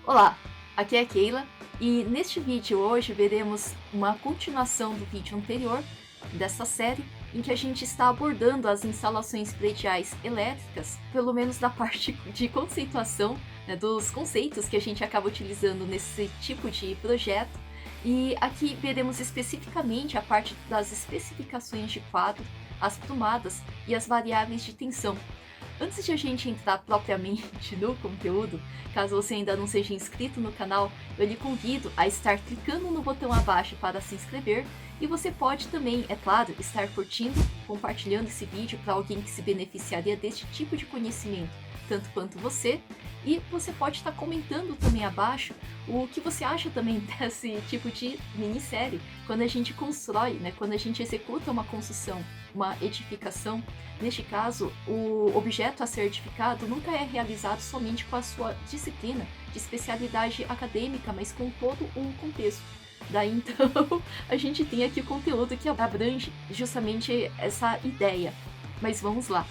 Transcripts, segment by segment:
Olá, aqui é a Keila e neste vídeo hoje veremos uma continuação do vídeo anterior dessa série em que a gente está abordando as instalações prediais elétricas, pelo menos da parte de conceituação, né, dos conceitos que a gente acaba utilizando nesse tipo de projeto. E aqui veremos especificamente a parte das especificações de quadro, as tomadas e as variáveis de tensão. Antes de a gente entrar propriamente no conteúdo, caso você ainda não seja inscrito no canal, eu lhe convido a estar clicando no botão abaixo para se inscrever e você pode também, é claro, estar curtindo, compartilhando esse vídeo para alguém que se beneficiaria deste tipo de conhecimento, tanto quanto você. E você pode estar comentando também abaixo o que você acha também desse tipo de minissérie, quando a gente constrói, né, quando a gente executa uma construção, uma edificação. Neste caso, o objeto a ser edificado nunca é realizado somente com a sua disciplina de especialidade acadêmica, mas com todo o contexto. Daí então, a gente tem aqui o conteúdo que abrange justamente essa ideia. Mas vamos lá.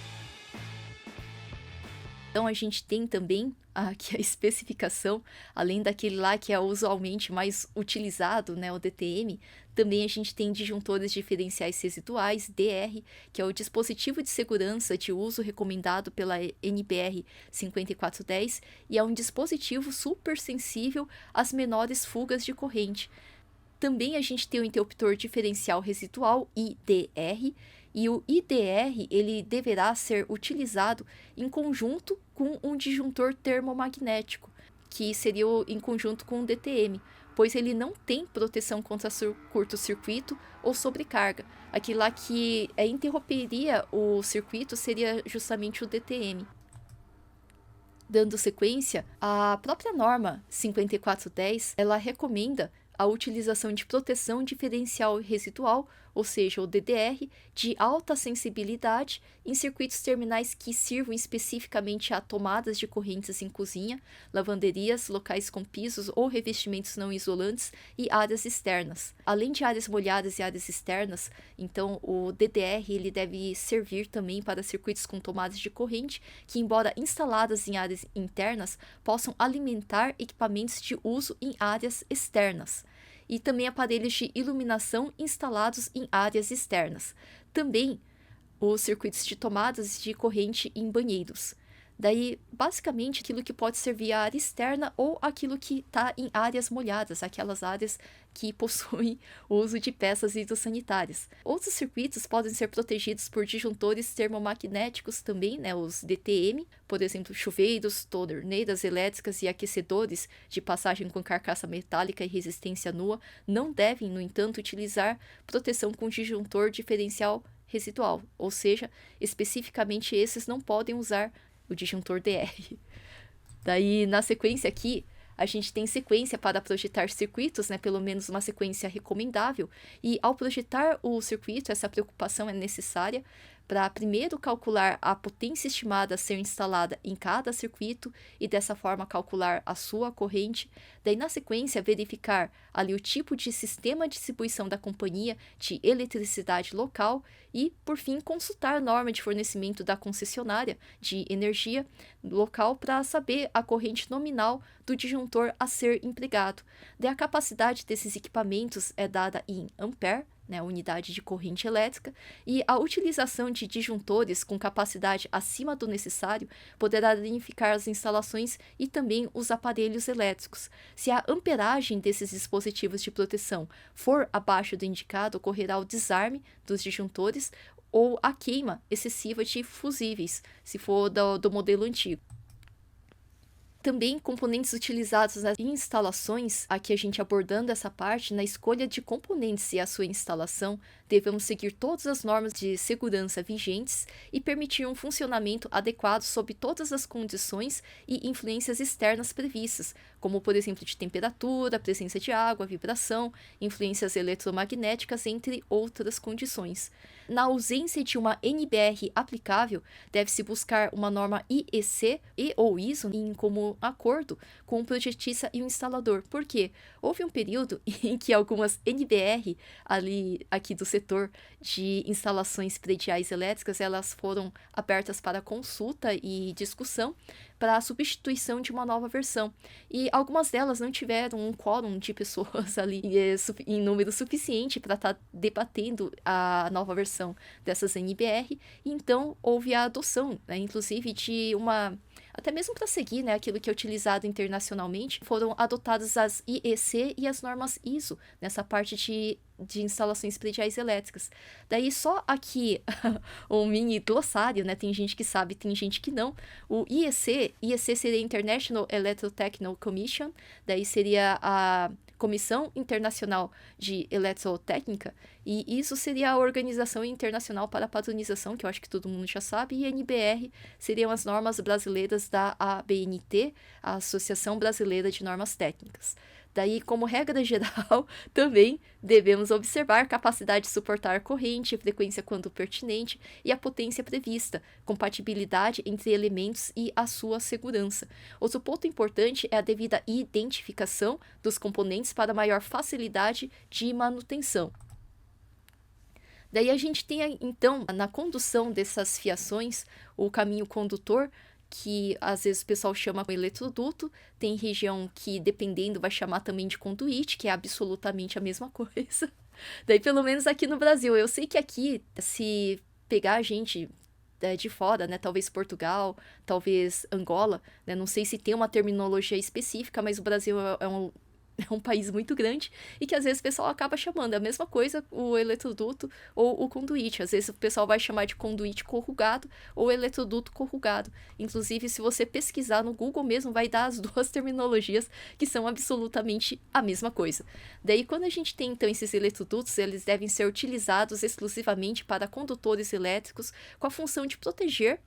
Então a gente tem também aqui a especificação, além daquele lá que é usualmente mais utilizado, né, o DTM, também a gente tem disjuntores diferenciais residuais, DR, que é o dispositivo de segurança de uso recomendado pela NBR 5410 e é um dispositivo super sensível às menores fugas de corrente. Também a gente tem o interruptor diferencial residual, IDR, e o IDR ele deverá ser utilizado em conjunto com um disjuntor termomagnético, que seria em conjunto com o DTM, pois ele não tem proteção contra curto-circuito ou sobrecarga. Aquilo lá que interromperia o circuito seria justamente o DTM. Dando sequência, a própria norma 5410, ela recomenda a utilização de proteção diferencial residual, ou seja, o DDR, de alta sensibilidade em circuitos terminais que sirvam especificamente a tomadas de correntes em cozinha, lavanderias, locais com pisos ou revestimentos não isolantes e áreas externas. Além de áreas molhadas e áreas externas, então o DDR ele deve servir também para circuitos com tomadas de corrente que, embora instaladas em áreas internas, possam alimentar equipamentos de uso em áreas externas. E também aparelhos de iluminação instalados em áreas externas. Também os circuitos de tomadas de corrente em banheiros. Daí, basicamente, aquilo que pode servir à área externa ou aquilo que está em áreas molhadas, aquelas áreas que possuem o uso de peças hidrossanitárias. Outros circuitos podem ser protegidos por disjuntores termomagnéticos também, né, os DTM, por exemplo, chuveiros, torneiras elétricas e aquecedores de passagem com carcaça metálica e resistência nua não devem, no entanto, utilizar proteção com disjuntor diferencial residual, ou seja, especificamente esses não podem usar o disjuntor DR. Daí, na sequência aqui, a gente tem sequência para projetar circuitos, né, pelo menos uma sequência recomendável, e ao projetar o circuito, essa preocupação é necessária para primeiro calcular a potência estimada a ser instalada em cada circuito e dessa forma calcular a sua corrente, daí na sequência verificar ali o tipo de sistema de distribuição da companhia de eletricidade local e, por fim, consultar a norma de fornecimento da concessionária de energia local para saber a corrente nominal do disjuntor a ser empregado. Daí a capacidade desses equipamentos é dada em ampere, né, unidade de corrente elétrica, e a utilização de disjuntores com capacidade acima do necessário poderá danificar as instalações e também os aparelhos elétricos. Se a amperagem desses dispositivos de proteção for abaixo do indicado, ocorrerá o desarme dos disjuntores ou a queima excessiva de fusíveis, se for do modelo antigo. Também componentes utilizados nas instalações, aqui a gente abordando essa parte, na escolha de componentes e a sua instalação, devemos seguir todas as normas de segurança vigentes e permitir um funcionamento adequado sob todas as condições e influências externas previstas, como por exemplo de temperatura, presença de água, vibração, influências eletromagnéticas, entre outras condições. Na ausência de uma NBR aplicável, deve-se buscar uma norma IEC e ou ISO em comum acordo com o projetista e o instalador. Por quê? Houve um período em que algumas NBR aqui do setor de instalações prediais elétricas, elas foram abertas para consulta e discussão, para a substituição de uma nova versão. E algumas delas não tiveram um quórum de pessoas ali em número suficiente para estar debatendo a nova versão dessas NBR, e então houve a adoção, né, inclusive de uma... Até mesmo para seguir, né, aquilo que é utilizado internacionalmente, foram adotadas as IEC e as normas ISO nessa parte de instalações prediais elétricas. Daí só aqui um mini glossário, né? Tem gente que sabe, tem gente que não. O IEC seria International Electrotechnical Commission, daí seria a Comissão Internacional de Eletrotécnica, e isso seria a Organização Internacional para a Padronização, que eu acho que todo mundo já sabe, e NBR seriam as normas brasileiras da ABNT, a Associação Brasileira de Normas Técnicas. Daí, como regra geral, também devemos observar capacidade de suportar corrente, frequência quando pertinente e a potência prevista, compatibilidade entre elementos e a sua segurança. Outro ponto importante é a devida identificação dos componentes para maior facilidade de manutenção. Daí a gente tem, então, na condução dessas fiações, o caminho condutor, que às vezes o pessoal chama de eletroduto, tem região que, dependendo, vai chamar também de conduíte, que é absolutamente a mesma coisa. Daí, pelo menos aqui no Brasil, eu sei que aqui, se pegar a gente de fora, né, talvez Portugal, talvez Angola, né, não sei se tem uma terminologia específica, mas o Brasil é um país muito grande e que às vezes o pessoal acaba chamando a mesma coisa, o eletroduto ou o conduíte. Às vezes o pessoal vai chamar de conduíte corrugado ou eletroduto corrugado. Inclusive, se você pesquisar no Google mesmo, vai dar as duas terminologias que são absolutamente a mesma coisa. Daí, quando a gente tem, então, esses eletrodutos, eles devem ser utilizados exclusivamente para condutores elétricos com a função de proteger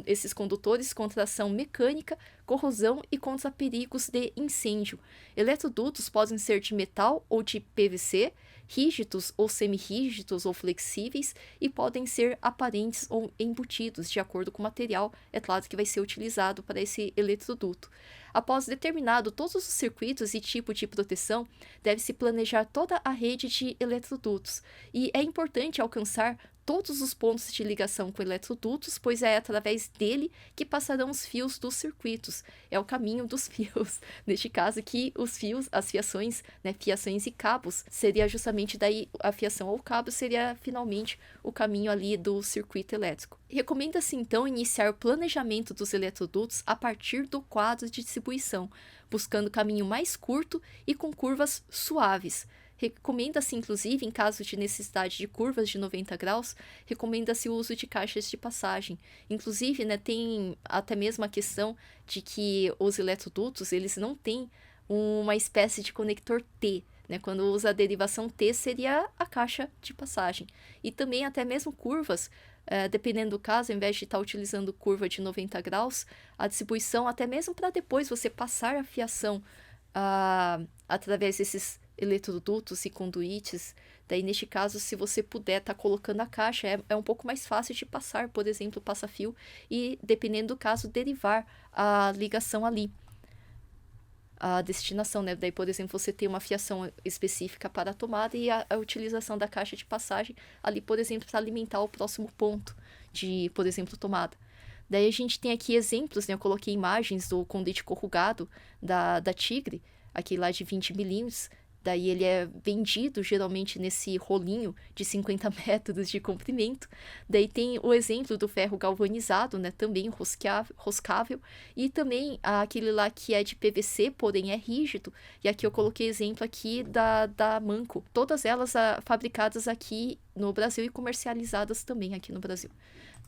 esses condutores contra ação mecânica, corrosão e contra perigos de incêndio. Eletrodutos podem ser de metal ou de PVC, rígidos ou semi-rígidos ou flexíveis, e podem ser aparentes ou embutidos, de acordo com o material, é claro, que vai ser utilizado para esse eletroduto. Após determinado todos os circuitos e tipo de proteção, deve-se planejar toda a rede de eletrodutos, e é importante alcançar todos os pontos de ligação com eletrodutos, pois é através dele que passarão os fios dos circuitos. É o caminho dos fios. Neste caso que os fios, as fiações, né, fiações e cabos, seria justamente daí a fiação ou cabo seria finalmente o caminho ali do circuito elétrico. Recomenda-se então iniciar o planejamento dos eletrodutos a partir do quadro de distribuição, buscando o caminho mais curto e com curvas suaves. Recomenda-se, inclusive, em caso de necessidade de curvas de 90 graus, recomenda-se o uso de caixas de passagem. Inclusive, né, tem até mesmo a questão de que os eletrodutos, eles não têm uma espécie de conector T, né? Quando usa a derivação T, seria a caixa de passagem. E também até mesmo curvas, dependendo do caso, ao invés de estar utilizando curva de 90 graus, a distribuição, até mesmo para depois você passar a fiação através desses eletrodutos e conduítes, daí neste caso, se você puder estar colocando a caixa, é um pouco mais fácil de passar, por exemplo, o passa-fio, e dependendo do caso, derivar a ligação ali, a destinação, né? Daí, por exemplo, você tem uma fiação específica para a tomada e a utilização da caixa de passagem ali, por exemplo, para alimentar o próximo ponto de, por exemplo, tomada. Daí a gente tem aqui exemplos, né? Eu coloquei imagens do conduíte corrugado da Tigre, aqui lá de 20 milímetros. Daí ele é vendido geralmente nesse rolinho de 50 metros de comprimento. Daí tem o exemplo do ferro galvanizado, né, também roscável. E também aquele lá que é de PVC, porém é rígido. E aqui eu coloquei exemplo aqui da Manco. Todas elas fabricadas aqui no Brasil e comercializadas também aqui no Brasil.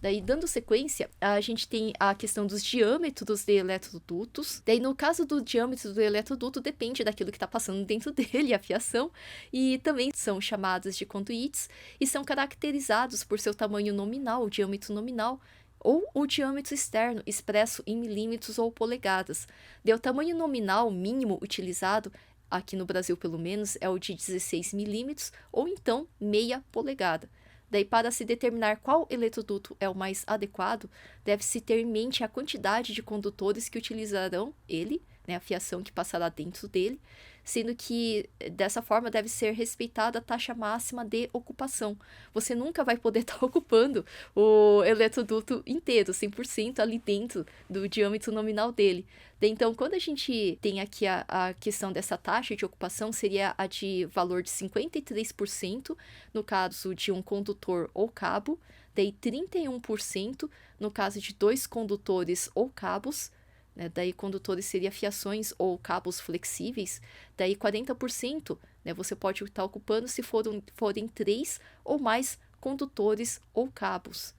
Daí, dando sequência, a gente tem a questão dos diâmetros de eletrodutos. Daí, no caso do diâmetro do eletroduto, depende daquilo que está passando dentro dele, a fiação. E também são chamados de conduítes e são caracterizados por seu tamanho nominal, o diâmetro nominal, ou o diâmetro externo, expresso em milímetros ou polegadas. Daí, o tamanho nominal mínimo utilizado, aqui no Brasil pelo menos, é o de 16 milímetros, ou então meia polegada. Daí, para se determinar qual eletroduto é o mais adequado, deve-se ter em mente a quantidade de condutores que utilizarão ele, né, a fiação que passará dentro dele, sendo que dessa forma deve ser respeitada a taxa máxima de ocupação. Você nunca vai poder estar ocupando o eletroduto inteiro, 100% ali dentro do diâmetro nominal dele. Então, quando a gente tem aqui a questão dessa taxa de ocupação, seria a de valor de 53% no caso de um condutor ou cabo, daí 31% no caso de 2 condutores ou cabos, né? Daí condutores seria fiações ou cabos flexíveis, daí 40%, né, você pode estar ocupando se forem 3 ou mais condutores ou cabos.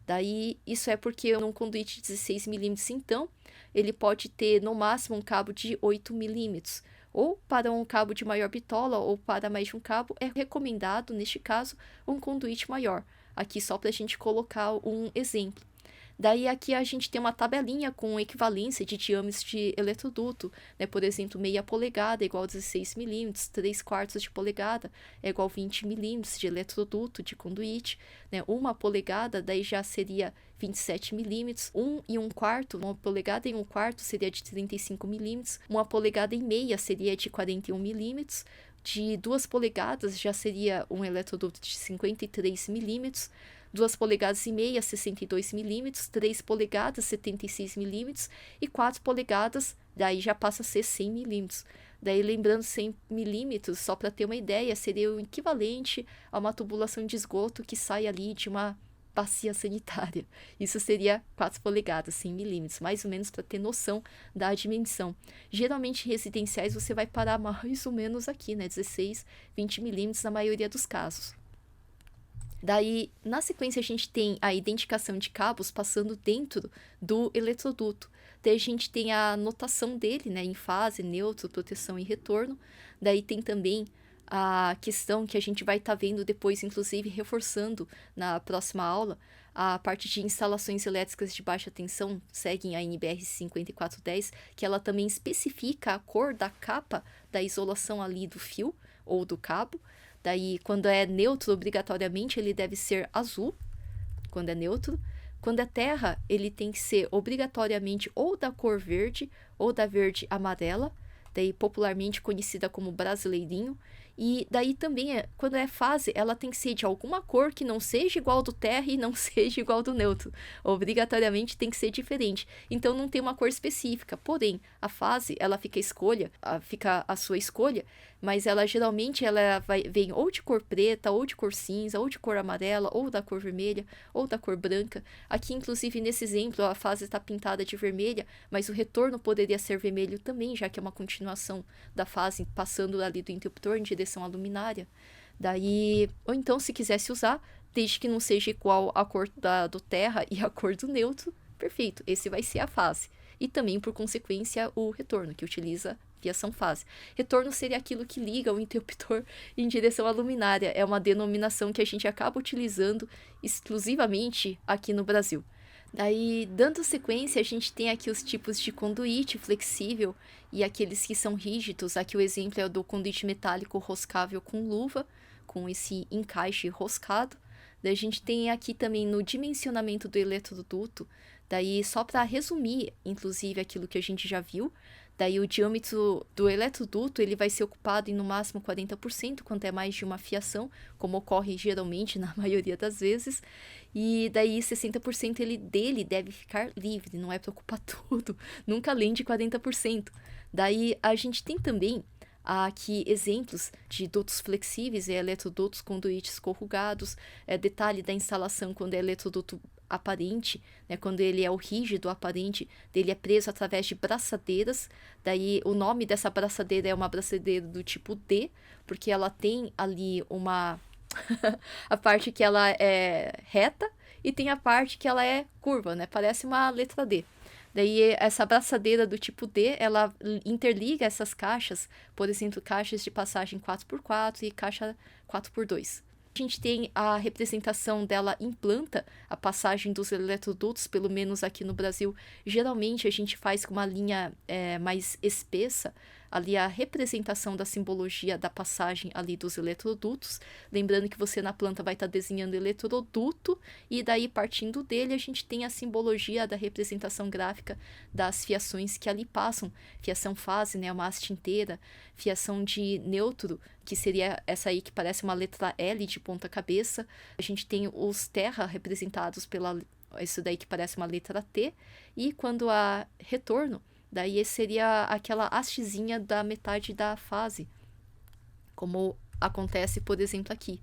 Daí, isso é porque um conduíte de 16 milímetros, então, ele pode ter no máximo um cabo de 8 milímetros. Ou para um cabo de maior bitola ou para mais de um cabo, é recomendado, neste caso, um conduíte maior. Aqui só para a gente colocar um exemplo. Daí aqui a gente tem uma tabelinha com equivalência de diâmetros de eletroduto, né? Por exemplo, meia polegada é igual a 16 milímetros, 3/4 de polegada é igual a 20 milímetros de eletroduto, de conduíte, né? 1 polegada daí já seria 27 milímetros, 1 1/4, 1 polegada e 1/4 seria de 35 milímetros, 1 polegada e meia seria de 41 milímetros, de 2 polegadas já seria um eletroduto de 53 milímetros, 2 polegadas e meia, 62 milímetros, 3 polegadas, 76 milímetros e 4 polegadas, daí já passa a ser 100 milímetros. Daí, lembrando, 100 milímetros, só para ter uma ideia, seria o equivalente a uma tubulação de esgoto que sai ali de uma bacia sanitária. Isso seria 4 polegadas, 100 milímetros, mais ou menos para ter noção da dimensão. Geralmente, em residenciais, você vai parar mais ou menos aqui, né? 16, 20 milímetros na maioria dos casos. Daí, na sequência, a gente tem a identificação de cabos passando dentro do eletroduto. Daí a gente tem a notação dele, né, em fase, neutro, proteção e retorno. Daí tem também a questão que a gente vai estar vendo depois, inclusive reforçando na próxima aula, a parte de instalações elétricas de baixa tensão, seguem a NBR 5410, que ela também especifica a cor da capa da isolação ali do fio ou do cabo. Daí, quando é neutro, obrigatoriamente, ele deve ser azul, quando é neutro. Quando é terra, ele tem que ser obrigatoriamente ou da cor verde ou da verde amarela, daí popularmente conhecida como brasileirinho. E daí também, quando é fase, ela tem que ser de alguma cor que não seja igual do terra e não seja igual do neutro. Obrigatoriamente tem que ser diferente. Então não tem uma cor específica. Porém, a fase, ela fica a sua escolha, mas ela geralmente vem ou de cor preta, ou de cor cinza, ou de cor amarela, ou da cor vermelha, ou da cor branca. Aqui, inclusive, nesse exemplo, a fase está pintada de vermelha, mas o retorno poderia ser vermelho também, já que é uma continuação da fase passando ali do interruptor em direção à luminária. Daí, ou então, se quisesse usar, desde que não seja igual a cor do terra e a cor do neutro, perfeito, esse vai ser a fase. E também, por consequência, o retorno, que utiliza fiação fase. Retorno seria aquilo que liga o interruptor em direção à luminária. É uma denominação que a gente acaba utilizando exclusivamente aqui no Brasil. Daí, dando sequência, a gente tem aqui os tipos de conduíte flexível e aqueles que são rígidos. Aqui o exemplo é o do conduíte metálico roscável com luva, com esse encaixe roscado. Daí a gente tem aqui também no dimensionamento do eletroduto, daí só para resumir, inclusive, aquilo que a gente já viu, daí o diâmetro do eletroduto ele vai ser ocupado em no máximo 40%, quando é mais de uma fiação, como ocorre geralmente na maioria das vezes, e daí 60% dele deve ficar livre, não é para ocupar tudo, nunca além de 40%. Daí a gente tem também aqui exemplos de dutos flexíveis, eletrodutos, conduítes corrugados, detalhe da instalação quando é eletroduto aparente, né, quando ele é o rígido aparente, dele é preso através de braçadeiras, daí o nome dessa braçadeira é uma braçadeira do tipo D, porque ela tem ali uma a parte que ela é reta e tem a parte que ela é curva, né, parece uma letra D. Daí, essa braçadeira do tipo D, ela interliga essas caixas, por exemplo, caixas de passagem 4x4 e caixa 4x2. A gente tem a representação dela em planta, a passagem dos eletrodutos, pelo menos aqui no Brasil. Geralmente, a gente faz com uma linha mais espessa, ali a representação da simbologia da passagem ali dos eletrodutos. Lembrando que você na planta vai estar desenhando eletroduto, e daí partindo dele a gente tem a simbologia da representação gráfica das fiações que ali passam. Fiação fase, né, uma haste inteira, fiação de neutro, que seria essa aí que parece uma letra L de ponta cabeça. A gente tem os terra representados pela isso daí que parece uma letra T, e quando há retorno, daí seria aquela hastezinha da metade da fase, como acontece, por exemplo, aqui.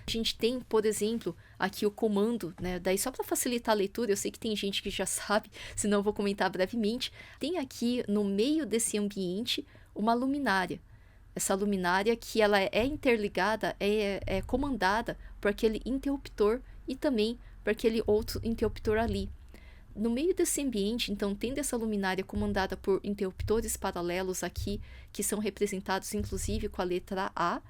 A gente tem, por exemplo, aqui o comando, né? Daí só para facilitar a leitura, eu sei que tem gente que já sabe, senão eu vou comentar brevemente. Tem aqui no meio desse ambiente uma luminária. Essa luminária que ela é interligada, é comandada por aquele interruptor e também por aquele outro interruptor ali. No meio desse ambiente, então, tendo essa luminária comandada por interruptores paralelos aqui, que são representados inclusive com a letra A,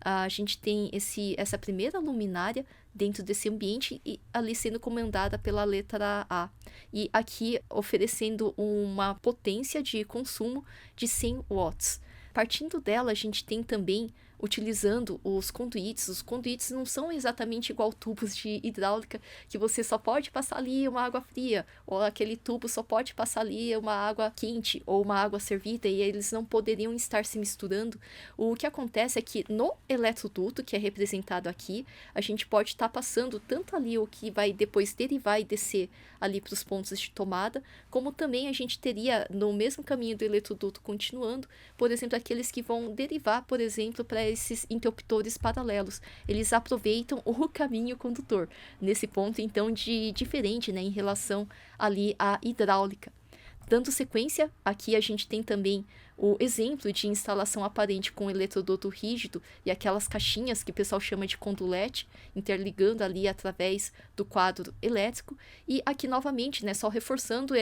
a gente tem essa primeira luminária dentro desse ambiente e ali sendo comandada pela letra A. E aqui oferecendo uma potência de consumo de 100 watts. Partindo dela, a gente tem também, utilizando os conduítes. Os conduítes não são exatamente igual tubos de hidráulica, que você só pode passar ali uma água fria, ou aquele tubo só pode passar ali uma água quente, ou uma água servida, e eles não poderiam estar se misturando. O que acontece é que no eletroduto, que é representado aqui, a gente pode estar passando tanto ali o que vai depois derivar e descer ali para os pontos de tomada, como também a gente teria no mesmo caminho do eletroduto continuando, por exemplo, aqueles que vão derivar, por exemplo, para esses interruptores paralelos. Eles aproveitam o caminho condutor. Nesse ponto, então, de diferente, né, em relação ali à hidráulica. Dando sequência, aqui a gente tem também o exemplo de instalação aparente com eletroduto rígido e aquelas caixinhas que o pessoal chama de condulete, interligando ali através do quadro elétrico. E aqui novamente, né, só reforçando,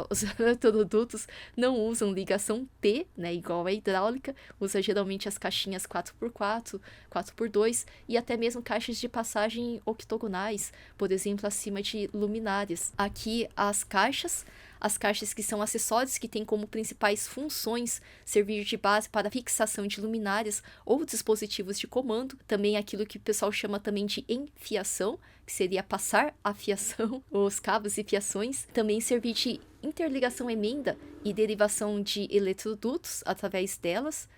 os eletrodutos não usam ligação T, né, igual a hidráulica, usa geralmente as caixinhas 4x4, 4x2 e até mesmo caixas de passagem octogonais, por exemplo, acima de luminárias. Aqui as caixas que são acessórios que têm como principais funções servir de base para fixação de luminárias ou dispositivos de comando, também aquilo que o pessoal chama também de enfiação, que seria passar a fiação, os cabos e fiações, também servir de interligação emenda e derivação de eletrodutos através delas,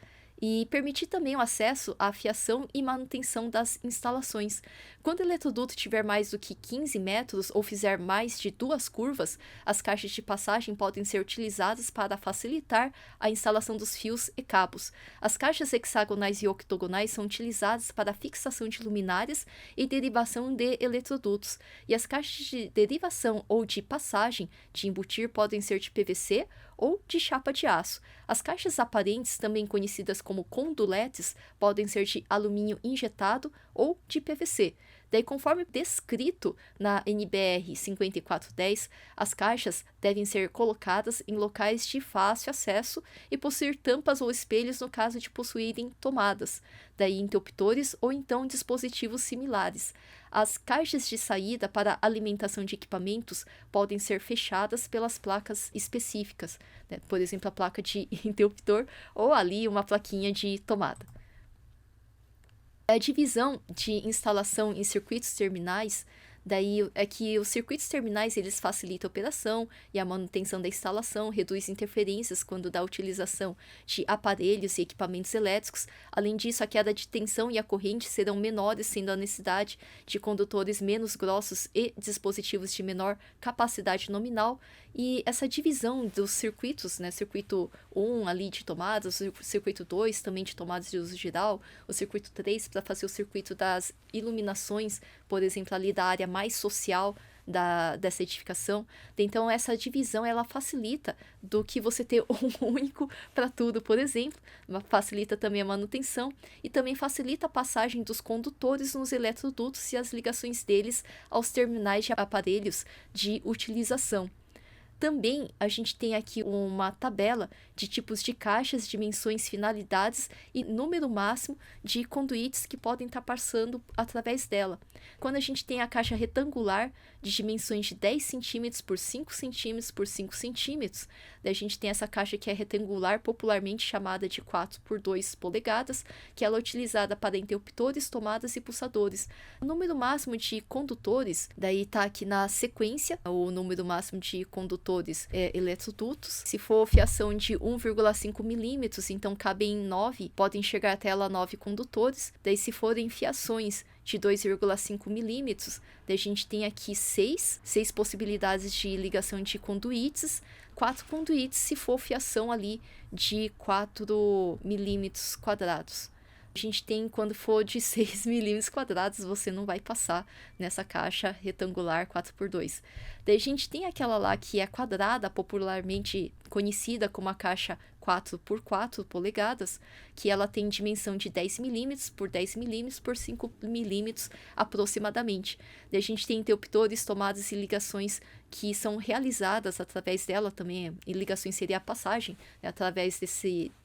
e permitir também o acesso à fiação e manutenção das instalações. Quando o eletroduto tiver mais do que 15 metros ou fizer mais de 2 curvas, as caixas de passagem podem ser utilizadas para facilitar a instalação dos fios e cabos. As caixas hexagonais e octogonais são utilizadas para a fixação de luminárias e derivação de eletrodutos, e as caixas de derivação ou de passagem de embutir podem ser de PVC ou de chapa de aço. As caixas aparentes, também conhecidas como conduletes, podem ser de alumínio injetado ou de PVC. Daí, conforme descrito na NBR 5410, as caixas devem ser colocadas em locais de fácil acesso e possuir tampas ou espelhos no caso de possuírem tomadas, daí interruptores ou então dispositivos similares. As caixas de saída para alimentação de equipamentos podem ser fechadas pelas placas específicas, né? Por exemplo, a placa de interruptor ou ali uma plaquinha de tomada. A divisão de instalação em circuitos terminais, daí é que os circuitos terminais eles facilitam a operação e a manutenção da instalação, reduz interferências quando da utilização de aparelhos e equipamentos elétricos. Além disso, a queda de tensão e a corrente serão menores, sendo a necessidade de condutores menos grossos e dispositivos de menor capacidade nominal. E essa divisão dos circuitos, né, circuito 1 ali de tomadas, o circuito 2 também de tomadas de uso geral, o circuito 3 para fazer o circuito das iluminações, por exemplo, ali da área mais social dessa edificação. Então, essa divisão, ela facilita do que você ter um único para tudo, por exemplo, facilita também a manutenção e também facilita a passagem dos condutores nos eletrodutos e as ligações deles aos terminais de aparelhos de utilização. Também a gente tem aqui uma tabela de tipos de caixas, dimensões, finalidades e número máximo de conduítes que podem estar passando através dela. Quando a gente tem a caixa retangular de dimensões de 10 cm por 5 cm por 5 cm, daí a gente tem essa caixa que é retangular, popularmente chamada de 4 por 2 polegadas, que ela é utilizada para interruptores, tomadas e pulsadores. O número máximo de condutores, daí está aqui na sequência, o número máximo de condutores eletrodutos. Se for fiação de 1,5 milímetros, então cabem 9, podem chegar até lá 9 condutores. Daí se forem fiações de 2,5 milímetros, daí a gente tem aqui 6 possibilidades de ligação de conduítes, 4 conduítes se for fiação ali de 4 milímetros quadrados. A gente tem, quando for de 6 milímetros quadrados, você não vai passar nessa caixa retangular 4x2. Daí a gente tem aquela lá que é quadrada, popularmente conhecida como a caixa 4x4 polegadas, que ela tem dimensão de 10 milímetros por 10 milímetros por 5 milímetros aproximadamente. Daí a gente tem interruptores, tomadas e ligações que são realizadas através dela também, e ligações seria a passagem, né, através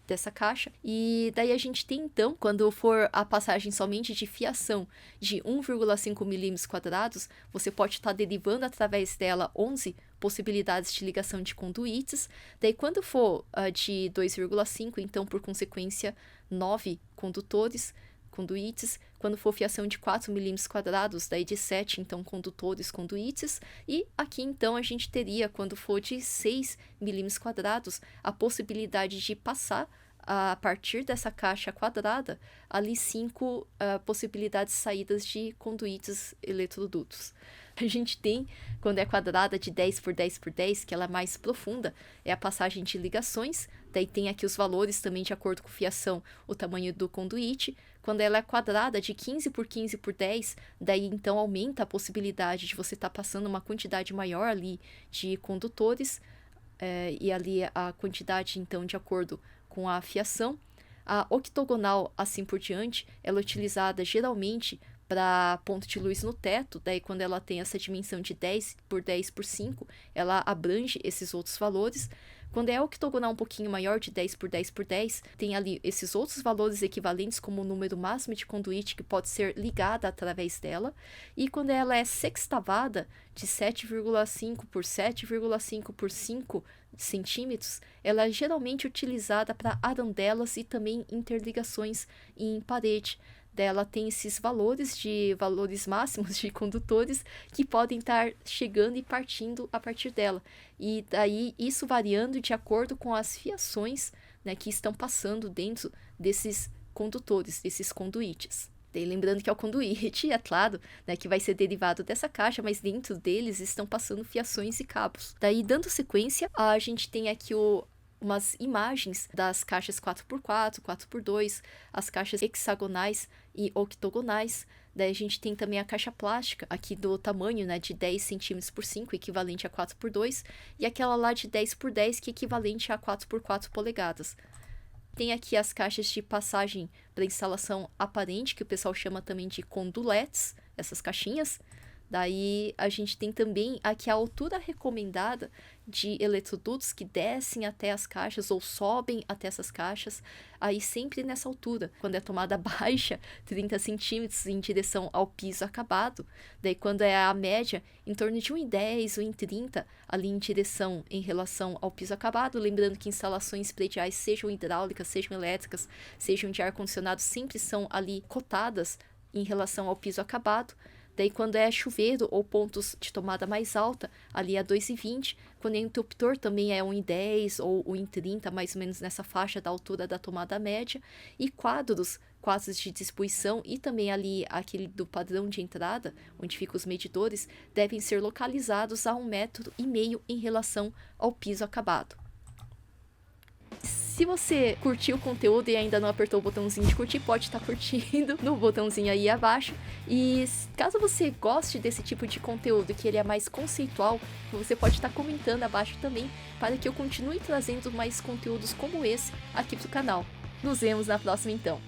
dessa caixa. E daí a gente tem então, quando for a passagem somente de fiação de 1,5 milímetros quadrados, você pode estar derivando através dela 11 possibilidades de ligação de conduítes. Daí quando for de 2,5, então por consequência 9 conduítes. Quando for fiação de 4 milímetros quadrados, daí de 7, então condutores, conduítes. E aqui então a gente teria, quando for de 6 milímetros quadrados, a possibilidade de passar a partir dessa caixa quadrada ali 5 possibilidades de saídas de conduítes eletrodutos. A gente tem, quando é quadrada de 10 por 10 por 10, que ela é mais profunda, é a passagem de ligações. Daí tem aqui os valores também de acordo com fiação, o tamanho do conduíte. Quando ela é quadrada de 15 por 15 por 10, daí então aumenta a possibilidade de você estar passando uma quantidade maior ali de condutores, e ali a quantidade então de acordo com a fiação. A octogonal, assim por diante, ela é utilizada geralmente para ponto de luz no teto. Daí quando ela tem essa dimensão de 10 por 10 por 5, ela abrange esses outros valores. Quando é octogonal um pouquinho maior, de 10 por 10 por 10, tem ali esses outros valores equivalentes, como o número máximo de conduíte que pode ser ligada através dela. E quando ela é sextavada, de 7,5 por 7,5 por 5 centímetros, ela é geralmente utilizada para arandelas e também interligações em parede. Dela tem esses valores máximos de condutores que podem estar chegando e partindo a partir dela. E daí isso variando de acordo com as fiações, né, que estão passando dentro desses condutores, desses conduítes. Daí, lembrando que é o conduíte, é claro, né, que vai ser derivado dessa caixa, mas dentro deles estão passando fiações e cabos. Daí, dando sequência, a gente tem aqui umas imagens das caixas 4x4, 4x2, as caixas hexagonais e octogonais. Daí a gente tem também a caixa plástica, aqui do tamanho, né, de 10 cm por 5, equivalente a 4x2, e aquela lá de 10 por 10, que é equivalente a 4x4 polegadas. Tem aqui as caixas de passagem para instalação aparente, que o pessoal chama também de conduletes, essas caixinhas. Daí a gente tem também aqui a altura recomendada de eletrodutos que descem até as caixas ou sobem até essas caixas, aí sempre nessa altura. Quando é tomada baixa, 30 centímetros em direção ao piso acabado. Daí quando é a média, em torno de 1,10 ou 1,30 ali em relação ao piso acabado. Lembrando que instalações prediais, sejam hidráulicas, sejam elétricas, sejam de ar-condicionado, sempre são ali cotadas em relação ao piso acabado. Daí quando é chuveiro ou pontos de tomada mais alta, ali é 2,20. Quando é interruptor também é 1,10 ou 1,30, mais ou menos nessa faixa da altura da tomada média. E quadros de distribuição e também ali aquele do padrão de entrada, onde ficam os medidores, devem ser localizados a 1,5 metro em relação ao piso acabado. Se você curtiu o conteúdo e ainda não apertou o botãozinho de curtir, pode estar curtindo no botãozinho aí abaixo. E caso você goste desse tipo de conteúdo, que ele é mais conceitual, você pode estar comentando abaixo também, para que eu continue trazendo mais conteúdos como esse aqui pro canal. Nos vemos na próxima então.